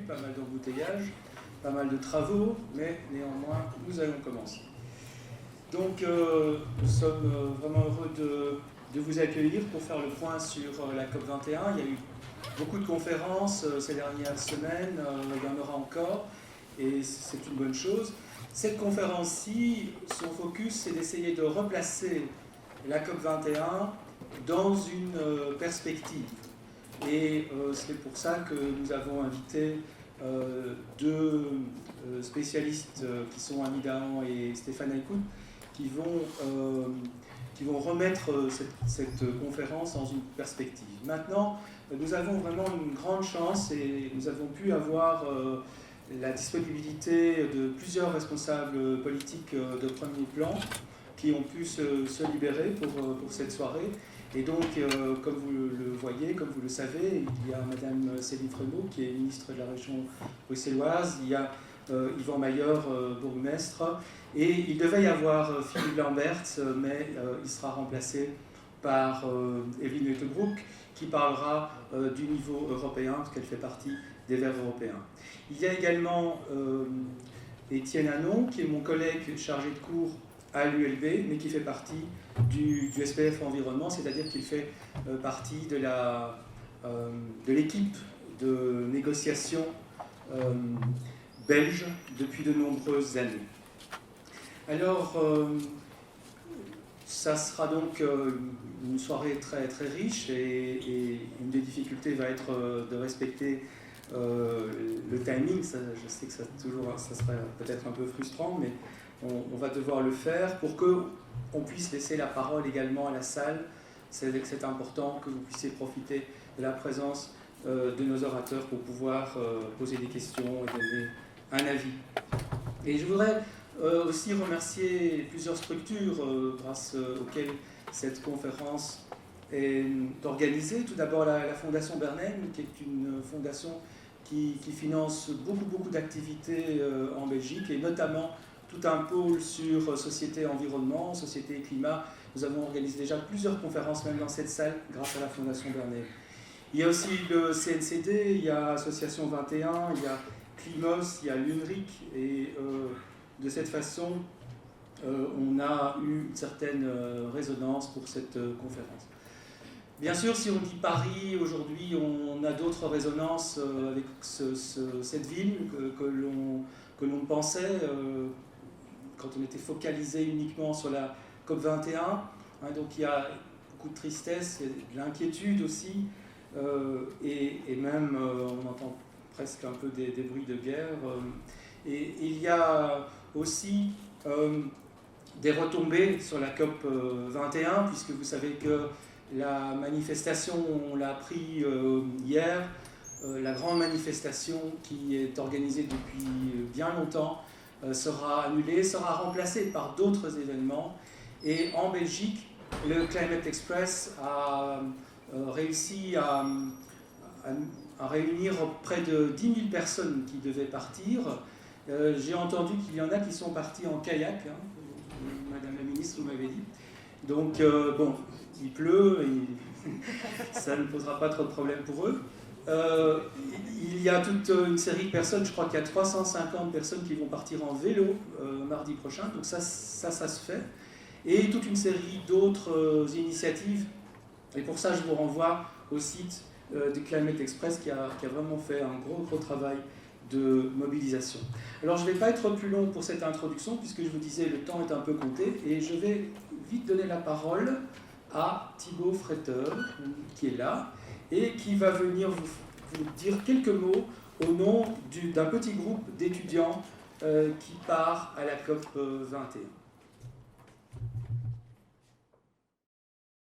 pas mal d'embouteillages, pas mal de travaux, mais néanmoins, nous allons commencer. Donc, nous sommes vraiment heureux de vous accueillir pour faire le point sur la COP21. Il y a eu beaucoup de conférences ces dernières semaines, il y en aura encore, et c'est une bonne chose. Cette conférence-ci, son focus, c'est d'essayer de replacer la COP21 dans une perspective. Et c'est pour ça que nous avons invité deux spécialistes qui sont Annie Dahan et Stéphane Aïkout, qui vont remettre cette conférence dans une perspective. Maintenant, nous avons vraiment une grande chance et nous avons pu avoir la disponibilité de plusieurs responsables politiques de premier plan qui ont pu se libérer pour cette soirée. Et donc, comme vous le voyez, comme vous le savez, il y a Madame Céline Fremont, qui est ministre de la région bruxelloise, il y a Yvan Mailleur, bourgmestre, et il devait y avoir Philippe Lamberts, mais il sera remplacé par Evelyne Uttebroek, qui parlera du niveau européen, parce qu'elle fait partie des Verts européens. Il y a également Étienne Hanon, qui est mon collègue chargé de cours à l'ULB, mais qui fait partie du SPF Environnement, c'est-à-dire qu'il fait partie de l'équipe de négociation belge depuis de nombreuses années. Alors, ça sera donc une soirée très, très riche et une des difficultés va être de respecter le timing. Je sais que ça serait peut-être un peu frustrant, mais on va devoir le faire pour qu'on puisse laisser la parole également à la salle. C'est important que vous puissiez profiter de la présence de nos orateurs pour pouvoir poser des questions et donner un avis. Et je voudrais aussi remercier plusieurs structures grâce auxquelles cette conférence est organisée. Tout d'abord la Fondation Bernheim, qui est une fondation qui finance beaucoup d'activités en Belgique, et notamment tout un pôle sur société environnement, société et climat. Nous avons organisé déjà plusieurs conférences, même dans cette salle, grâce à la Fondation Bernheim. Il y a aussi le CNCD, il y a Association 21, il y a Climos, il y a l'UNRIC, et de cette façon, on a eu une certaine résonance pour cette conférence. Bien sûr, si on dit Paris, aujourd'hui, on a d'autres résonances avec cette ville que l'on pensait quand on était focalisé uniquement sur la COP21. Donc il y a beaucoup de tristesse, il y a de l'inquiétude aussi, et même on entend presque un peu des bruits de guerre. Et il y a aussi des retombées sur la COP21, puisque vous savez que la manifestation, on l'a appris hier, la grande manifestation qui est organisée depuis bien longtemps sera annulée, sera remplacée par d'autres événements. Et en Belgique, le Climate Express a réussi à réunir près de 10 000 personnes qui devaient partir. J'ai entendu qu'il y en a qui sont partis en kayak, Madame la ministre, vous m'avez dit. Donc, bon, il pleut, et ça ne posera pas trop de problèmes pour eux. Il y a toute une série de personnes, je crois qu'il y a 350 personnes qui vont partir en vélo mardi prochain, donc ça se fait. Et toute une série d'autres initiatives. Et pour ça, je vous renvoie au site du Climate Express qui a vraiment fait un gros travail de mobilisation. Alors, je ne vais pas être plus long pour cette introduction, puisque je vous disais, le temps est un peu compté, et je vais vite donner la parole à Thibaut Fretter, qui est là, et qui va venir vous dire quelques mots au nom d'un petit groupe d'étudiants qui part à la COP 21.